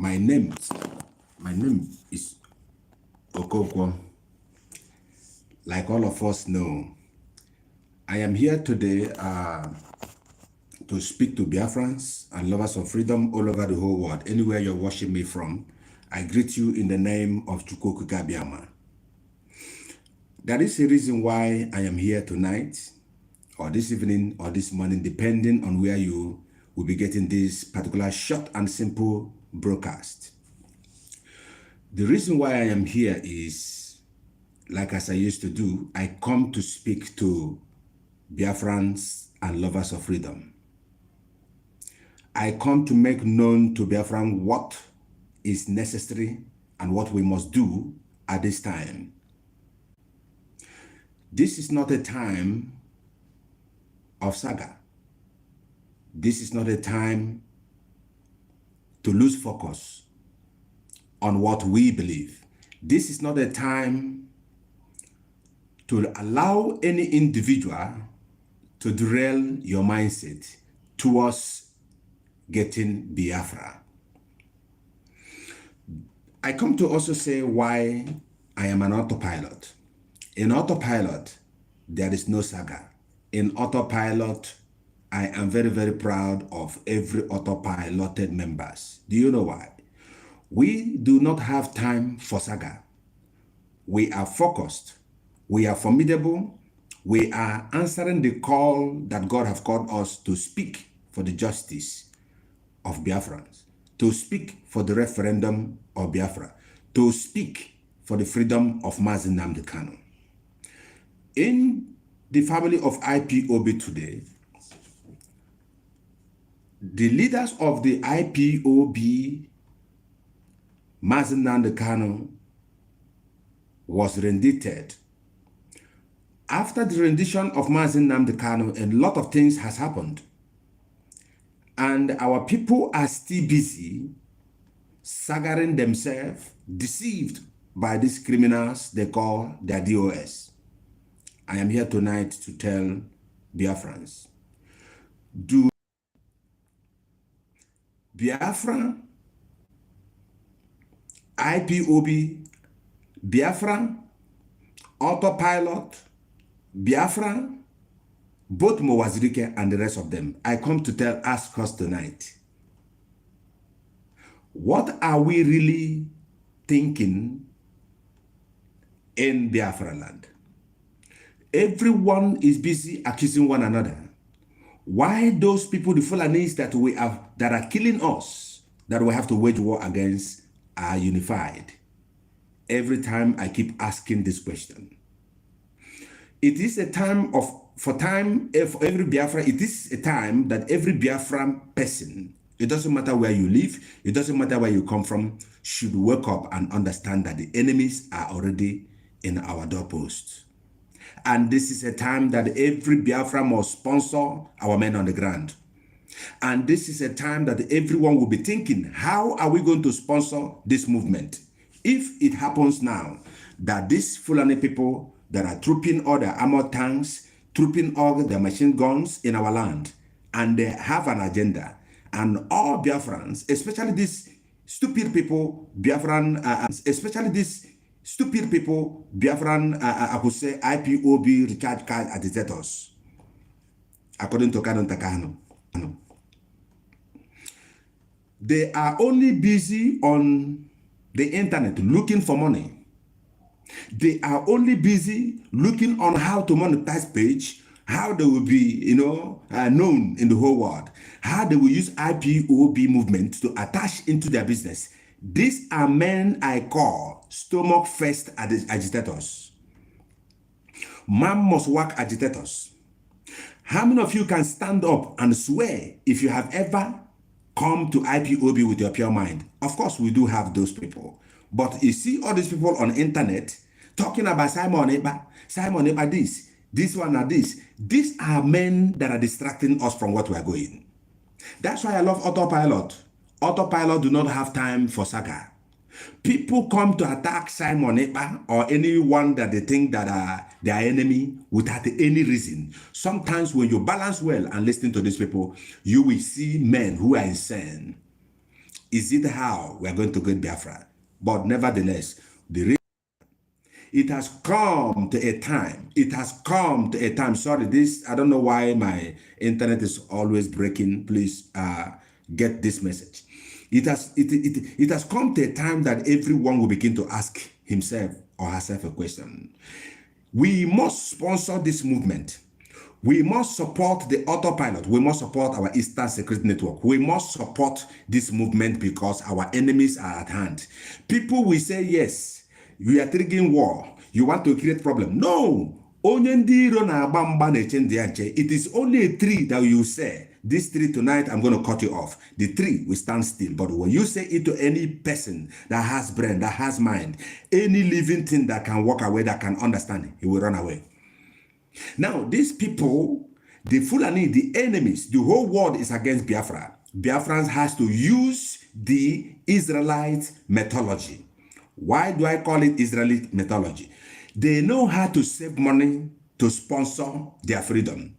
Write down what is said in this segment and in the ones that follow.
My name is Okonkwo. Like all of us know, I am here today to speak to Biafrans and lovers of freedom all over the whole world. Anywhere you're watching me from, I greet you in the name of Chukwuka Gabiama. There is a reason why I am here tonight, or this evening, or this morning, depending on where you will be getting this particular short and simple broadcast. The reason why I am here is, like as I used to do, I come to speak to Biafrans and lovers of freedom. I come to make known to Biafran what is necessary and what we must do at this time. This is not a time of SAGGA. This is not a time to lose focus on what we believe. This is not a time to allow any individual to derail your mindset towards getting Biafra. I come to also say why I am an autopilot. In autopilot, there is no SAGGA. In autopilot, I am very, very proud of every autopiloted members. Do you know why? We do not have time for SAGGA. We are focused. We are formidable. We are answering the call that God has called us to speak for the justice of Biafrans, to speak for the referendum of Biafra, to speak for the freedom of Mazi Nnamdi Kanu. In the family of IPOB today, the leaders of the IPOB, Mazi Nnamdi Kanu, was rendited. After the rendition of Mazi Nnamdi Kanu, a lot of things has happened. And our people are still busy staggering themselves, deceived by these criminals they call their DOS. I am here tonight to tell Biafrans, do Biafra, IPOB, Biafra, autopilot, Biafra, both Mowazirike and the rest of them, I come to ask us tonight, what are we really thinking in Biafra land? Everyone is busy accusing one another. Why those people, the Fulanis that are killing us, that we have to wage war against, are unified? Every time I keep asking this question. It is a time for every Biafra, it is a time that every Biafran person, it doesn't matter where you live, it doesn't matter where you come from, should wake up and understand that the enemies are already in our doorposts. And this is a time that every Biafra must sponsor our men on the ground. And this is a time that everyone will be thinking, how are we going to sponsor this movement? If it happens now that these Fulani people that are trooping all their armored tanks, trooping all their machine guns in our land, and they have an agenda, and all Biafrans, especially these stupid people, Biafran, I could say IPOB recharge card agitators, according to Kadon Takano. They are only busy on the internet looking for money. They are only busy looking on how to monetize page, how they will be, known in the whole world, how they will use IPOB movement to attach into their business. These are men I call stomach first agitators. Man must work agitators. How many of you can stand up and swear if you have ever come to IPOB with your pure mind? Of course, we do have those people. But you see all these people on the internet talking about Simon Eba this one or this. These are men that are distracting us from what we are going. That's why I love autopilot. Autopilot do not have time for SAGGA. People come to attack Simon Ekpa or anyone that they think that are their enemy without any reason. Sometimes when you balance well and listen to these people, you will see men who are insane. is it how we are going to get Biafra? But nevertheless, it has come to a time. It has come to a time. Sorry, I don't know why my internet is always breaking. Please get this message. It has come to a time that everyone will begin to ask himself or herself a question. We must sponsor this movement. We must support the autopilot. We must support our Eastern Security Network. We must support this movement because our enemies are at hand. People will say, yes, we are triggering war. You want to create problem. No. It is only a tree that you say, this tree tonight, I'm going to cut you off. The tree will stand still. But when you say it to any person that has brain, that has mind, any living thing that can walk away, that can understand, he will run away. Now, these people, the Fulani, the enemies, the whole world is against Biafra. Biafrans has to use the Israelite mythology. Why do I call it Israeli mythology? They know how to save money to sponsor their freedom.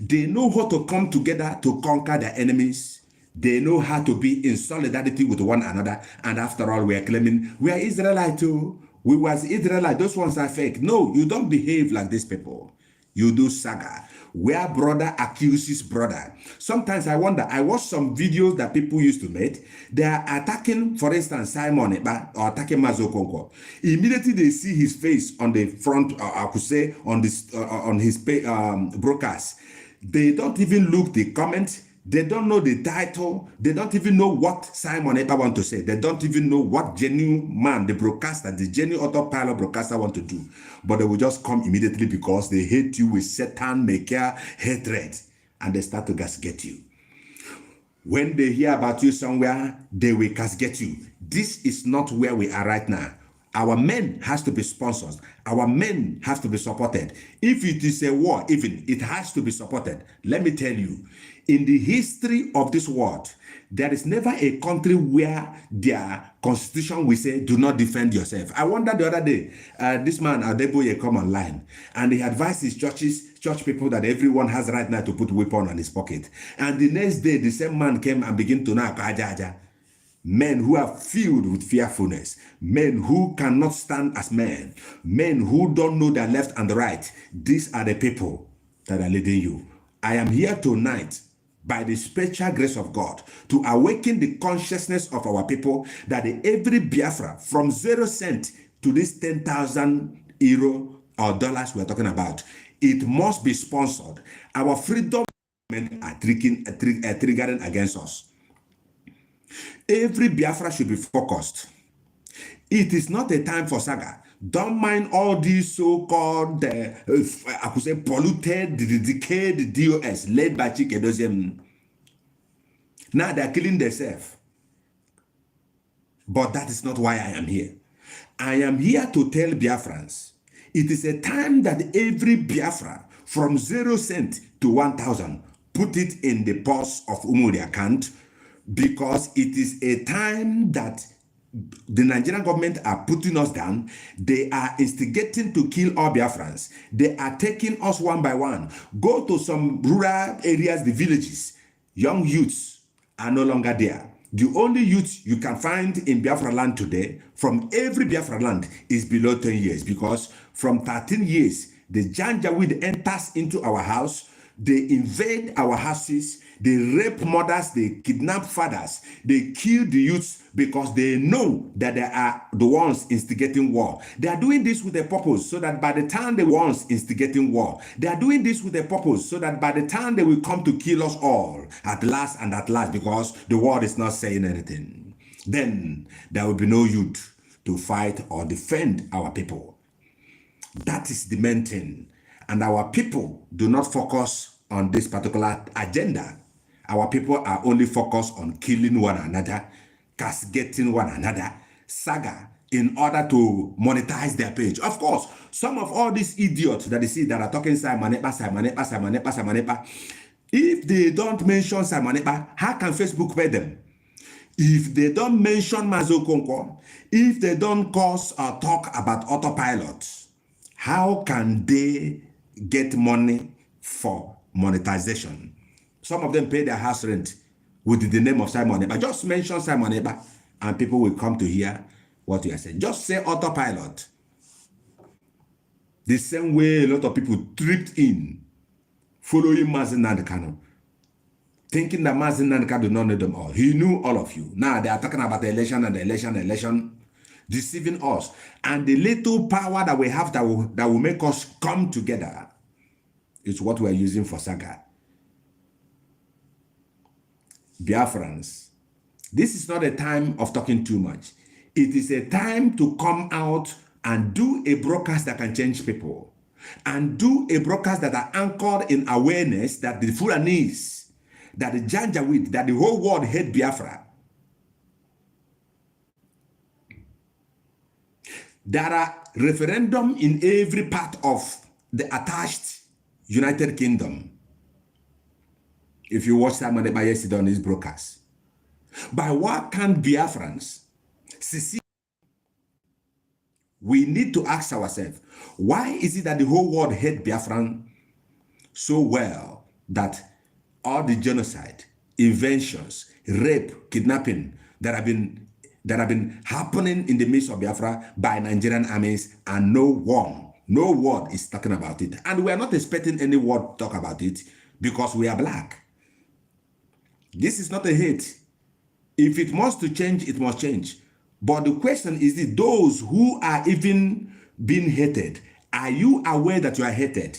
They know how to come together to conquer their enemies. They know how to be in solidarity with one another. And after all, we are claiming we are Israelite too. We was Israelite. Those ones are fake. No, you don't behave like these people. You do SAGGA, where brother accuses brother. Sometimes I wonder, I watch some videos that people used to make. They are attacking, for instance, Simon Eba or attacking Mazo Konko. Immediately they see his face on the front, I could say, on this on his broadcast. They don't even look the comment. They don't know the title. They don't even know what Simon Eba want to say. They don't even know what genuine man, the broadcaster, the genuine autopilot broadcaster want to do. But they will just come immediately because they hate you with Satan, maker, hatred. And they start to castigate you. When they hear about you somewhere, they will castigate you. This is not where we are right now. Our men has to be sponsored. Our men have to be supported. If it is a war, even, it has to be supported. Let me tell you, in the history of this world, there is never a country where their constitution will say, do not defend yourself. I wonder the other day, this man, Adeboye, come online, and he advised his church people that everyone has right now to put weapon on his pocket. And the next day, the same man came and began to knock, men who are filled with fearfulness, men who cannot stand as men, men who don't know their left and the right. These are the people that are leading you. I am here tonight by the special grace of God to awaken the consciousness of our people that every Biafra from 0 cent to this 10,000 euro or dollars we're talking about, it must be sponsored. Our freedom are triggering against us. Every Biafra should be focused. It is not a time for SAGGA. Don't mind all these so-called, I could say, polluted, decayed DOS led by Chikedozium. Now they're killing themselves. But that is not why I am here. I am here to tell Biafrans, it is a time that every Biafra from 0 cent to 1,000, put it in the purse of Umuri account, because it is a time that the Nigerian government are putting us down. They are instigating to kill all Biafrans. They are taking us one by one. Go to some rural areas, the villages. Young youths are no longer there. The only youth you can find in Biafra land today, from every Biafra land, is below 10 years. Because from 13 years, the Janjaweed enters into our house. They invade our houses, they rape mothers, they kidnap fathers, they kill the youths because they know that they are the ones instigating war. They are doing this with a purpose so that by the time the ones instigating war, they are doing this with a purpose so that by the time they will come to kill us all at last and at last, because the world is not saying anything. Then there will be no youth to fight or defend our people. That is the main thing. And our people do not focus on this particular agenda. Our people are only focused on killing one another, castigating one another, SAGGA, in order to monetize their page. Of course, some of all these idiots that they see that are talking Simoneba, if they don't mention Simoneba, how can Facebook pay them? If they don't mention Mazo Konko, if they don't cause or talk about autopilot, how can they get money for monetization? Some of them pay their house rent with the name of Simon Ekpa. Just mention Simon Ekpa and people will come to hear what you are saying. Just say autopilot. The same way a lot of people tripped in following Mazi Nnamdi Kanu, thinking that Mazi Nnamdi Kanu did not know them all. He knew all of you. Now they are talking about the election and the election, deceiving us. And the little power that we have that will make us come together is what we are using for SAGGA. Biafrans, this is not a time of talking too much. It is a time to come out and do a broadcast that can change people. And do a broadcast that are anchored in awareness that the Fulanese, that the Janjaweed, that the whole world hate Biafra. There are referendum in every part of the attached United Kingdom. If you watch Simon Ekpa yesterday on his broadcast. But what can Biafrans secede? We need to ask ourselves, why is it that the whole world hate Biafran so well that all the genocide, inventions, rape, kidnapping that have been happening in the midst of Biafra by Nigerian armies, and no word is talking about it. And we are not expecting any word to talk about it because we are black. This is not a hate. If it must to change, it must change. But the question is this, those who are even being hated, are you aware that you are hated?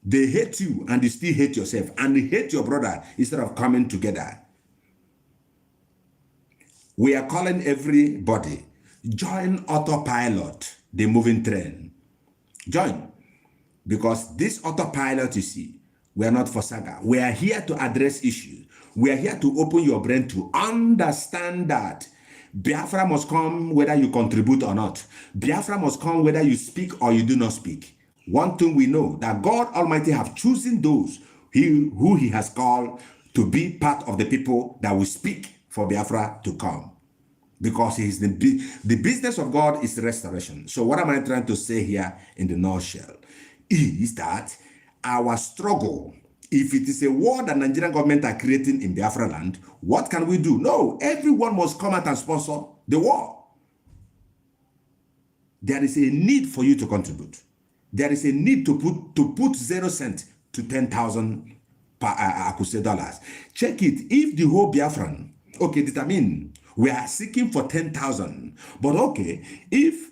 They hate you and you still hate yourself, and they hate your brother instead of coming together. We are calling everybody, join autopilot, the moving train. Join. Because this autopilot, you see, we are not for SAGGA. We are here to address issues. We are here to open your brain to understand that Biafra must come whether you contribute or not. Biafra must come whether you speak or you do not speak. One thing we know, that God Almighty have chosen those who he has called to be part of the people that will speak for Biafra to come. Because he is the business of God is restoration. So what am I trying to say here in the nutshell? Is that our struggle, if it is a war that Nigerian government are creating in Biafra land, what can we do? No, everyone must come out and sponsor the war. There is a need for you to contribute. There is a need to put 0 cents to 10,000 dollars. Check it. If the whole Biafran, okay, determine we are seeking for 10,000, but okay, if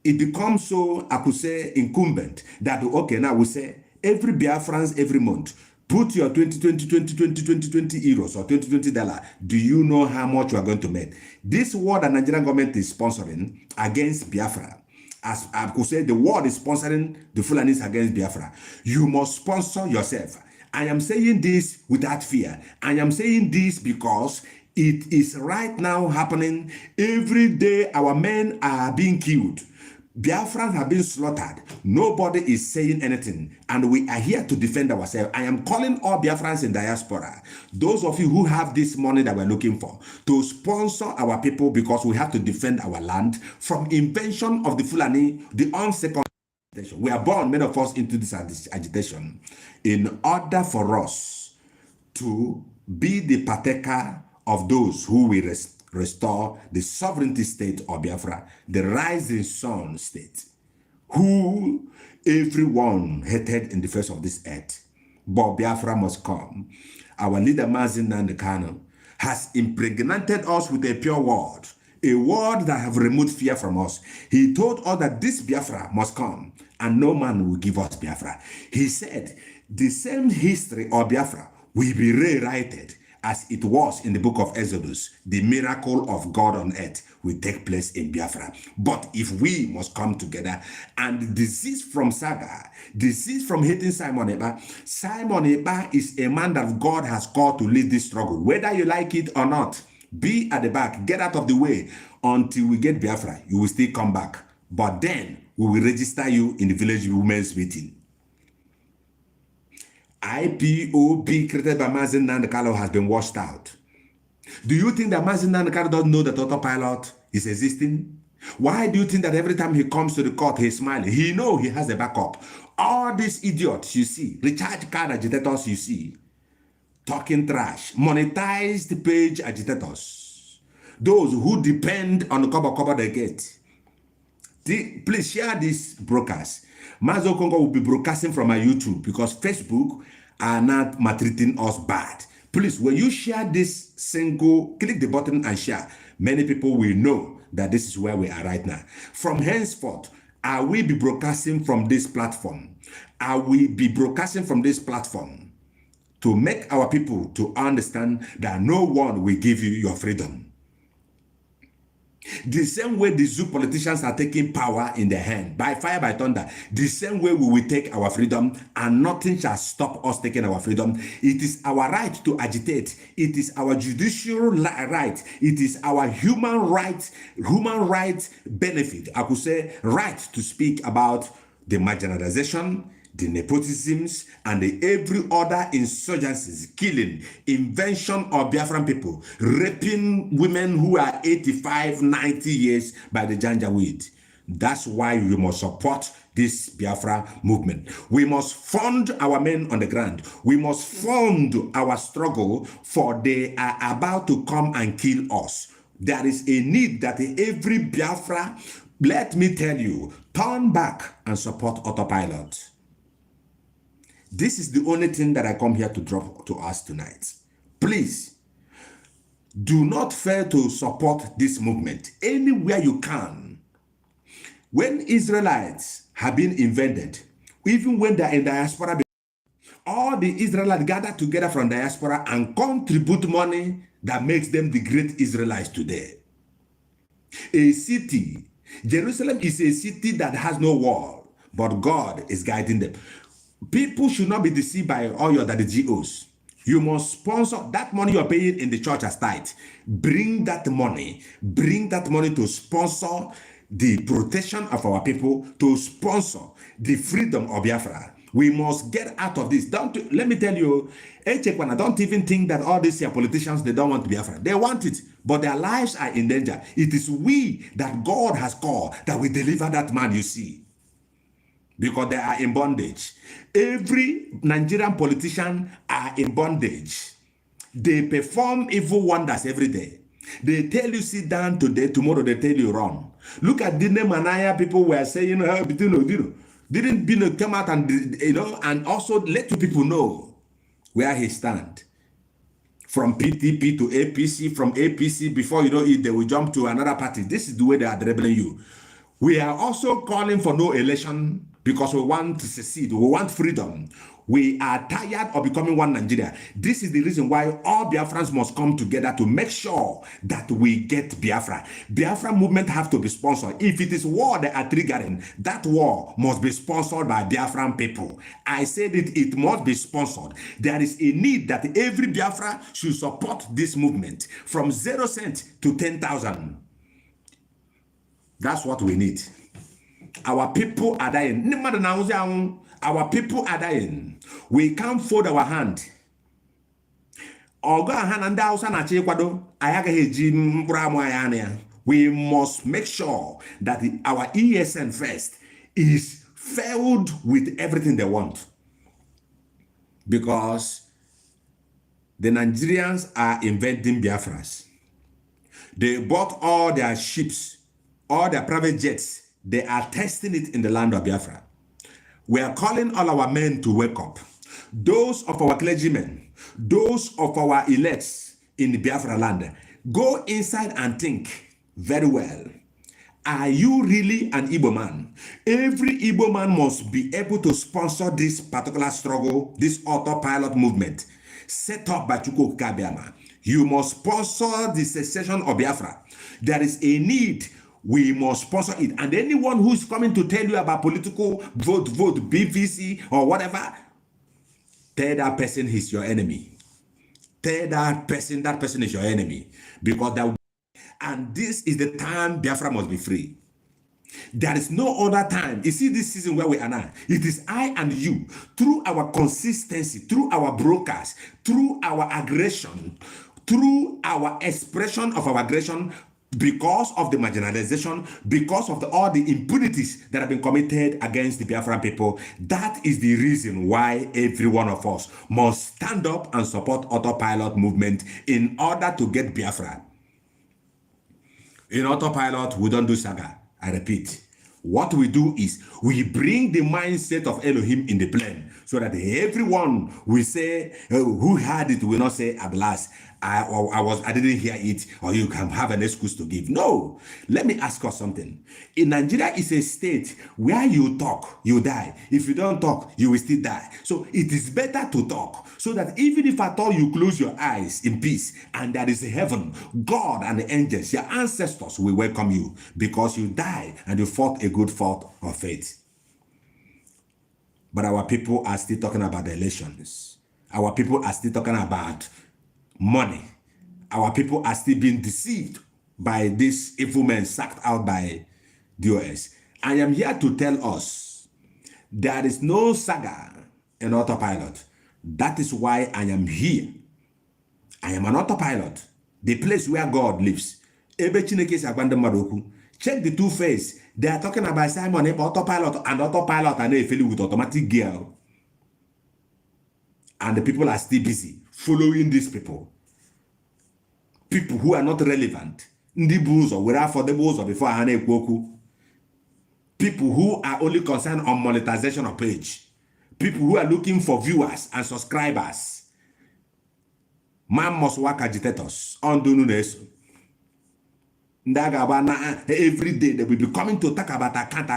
it becomes so, I could say, incumbent that okay, now we say every Biafrans every month put your 20 euros or $20 do you know how much you are going to make? This war that Nigerian government is sponsoring against Biafra, as I could say, the world is sponsoring the Fulanis against Biafra. You must sponsor yourself. I am saying this without fear. I am saying this because it is right now happening. Every day our men are being killed. Biafrans have been slaughtered. Nobody is saying anything. And we are here to defend ourselves. I am calling all Biafrans in diaspora, those of you who have this money that we're looking for, to sponsor our people, because we have to defend our land from invention of the Fulani, the unsecond agitation. We are born, many of us, into this agitation in order for us to be the partaker of those who will restore the sovereignty state of Biafra, the rising sun state, who everyone hated in the face of this earth. But Biafra must come. Our leader Mazi Nnamdi Kanu has impregnated us with a pure word, a word that have removed fear from us. He told us that this Biafra must come, and no man will give us Biafra. He said the same history of Biafra will be rewritten as it was in the book of Exodus. The miracle of God on earth will take place in Biafra. But if we must come together and desist from SAGGA, desist from hating Simon Ekpa. Simon Ekpa is a man that God has called to lead this struggle. Whether you like it or not, be at the back, get out of the way until we get Biafra. You will still come back. But then we will register you in the village women's meeting. Ipob created by Mazi Nnamdi Kanu has been washed out. Do you think that Mazi Nnamdi Kanu doesn't know that autopilot is existing? Why do you think that every time he comes to the court, he's smiling? He knows he has a backup. All these idiots you see, recharge card agitators you see, talking trash, monetized page agitators, those who depend on the cover they get. Please share this broadcast. Mazo Congo will be broadcasting from my YouTube because Facebook are not treating us bad. Please, when you share this single, click the button and share. Many people will know that this is where we are right now. From henceforth, I will be broadcasting from this platform. I will be broadcasting from this platform to make our people to understand that no one will give you your freedom. The same way the zoo politicians are taking power in their hand, by fire, by thunder, the same way we will take our freedom, and nothing shall stop us taking our freedom. It is our right to agitate. It is our judicial right. It is our human rights benefit. I could say right to speak about the marginalization, the nepotisms, and every other insurgencies, killing, invention of Biafran people, raping women who are 85, 90 years by the Janjaweed. That's why we must support this Biafra movement. We must fund our men on the ground. We must fund our struggle, for they are about to come and kill us. There is a need that every Biafra, let me tell you, turn back and support Autopilot. This is the only thing that I come here to drop to us tonight. Please, do not fail to support this movement anywhere you can. When Israelites have been invaded, even when they're in diaspora, all the Israelites gather together from diaspora and contribute money that makes them the great Israelites today. A city, Jerusalem is a city that has no wall, but God is guiding them. People should not be deceived by all your daddy GOs. You must sponsor that money you're paying in the church as tithe. Bring that money to sponsor the protection of our people, to sponsor the freedom of Biafra. We must get out of this. Let me tell you, don't even think that all these politicians, they don't want Biafra. They want it, but their lives are in danger. It is we that God has called that will deliver that man, you see, because they are in bondage. Every Nigerian politician are in bondage. They perform evil wonders every day. They tell you sit down today, tomorrow they tell you run. Look at Dine Manaya, people were saying, didn't come out and, and also let you people know where he stand. From PTP to APC, from APC, before you know it, they will jump to another party. This is the way they are dribbling you. We are also calling for no election because we want to secede. We want freedom. We are tired of becoming one Nigeria. This is the reason why all Biafrans must come together to make sure that we get Biafra. Biafra movement have to be sponsored. If it is war they are triggering, that war must be sponsored by Biafran people. I said it must be sponsored. There is a need that every Biafra should support this movement from 0 cent to 10,000. That's what we need. Our people are dying. Our people are dying. We can't fold our hand. We must make sure that our ESN first is filled with everything they want. Because the Nigerians are invading Biafras. They bought all their ships, all their private jets. They are testing it in the land of Biafra. We are calling all our men to wake up. Those of our clergymen, those of our elects in the Biafra land, go inside and think very well. Are you really an Igbo man? Every Igbo man must be able to sponsor this particular struggle, this autopilot movement set up by Chukwu Kabiama. You must sponsor the secession of Biafra. There is a need. We must sponsor it. And anyone who is coming to tell you about political vote, BVC or whatever, tell that person he's your enemy. Tell that person is your enemy. Because that, and this is the time Biafra must be free. There is no other time. You see this season where we are now. It is I and you, through our consistency, through our broadcast, through our aggression, through our expression of our aggression, because of the marginalization, because of all the impunities that have been committed against the Biafran people. That is the reason why every one of us must stand up and support autopilot movement in order to get Biafra. In autopilot, we don't do SAGGA. I repeat. What we do is we bring the mindset of Elohim in the plane so that everyone will say, who had it will not say at last, I didn't hear it, or you can have an excuse to give. No. Let me ask us something. In Nigeria is a state where you talk, you die. If you don't talk, you will still die. So it is better to talk so that even if at all you close your eyes in peace and there is a heaven, God and the angels, your ancestors will welcome you because you died and you fought a good fight of faith. But our people are still talking about the elections. Our people are still talking about money. Our people are still being deceived by this evil men sacked out by DOS. I am here to tell us there is no SAGGA in autopilot. That is why I am here. I am an autopilot, the place where God lives. Check the two face. They are talking about Simon autopilot and autopilot and they fill with automatic gear. And the people are still busy following these people. People who are not relevant. People who are only concerned on monetization of page. People who are looking for viewers and subscribers. Man must work agitators. Every day they will be coming to talk about account.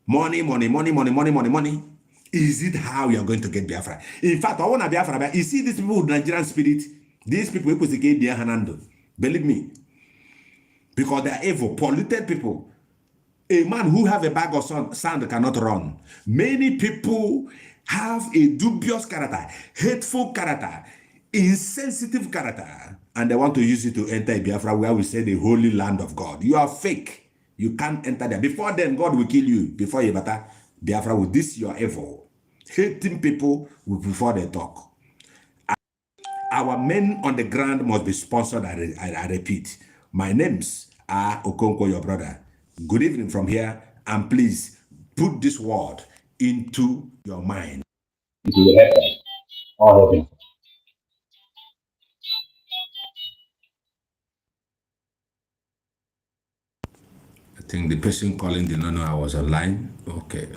Money. Is it how you are going to get Biafra? In fact, I want to Biafra. You see these people with Nigerian spirit, these people who get their hand. Believe me. Because they are evil, polluted people. A man who have a bag of sand cannot run. Many people have a dubious character, hateful character, insensitive character, and they want to use it to enter Biafra, where we say the holy land of God. You are fake. You can't enter there. Before then, God will kill you. Before you enter Biafra, with this, you are evil. Hating people before they talk. Our men on the ground must be sponsored. I repeat. My names are Okonkwo, your brother. Good evening from here, and please put this word into your mind. It will help us. All of it. I think the person calling did not know I was online. Okay.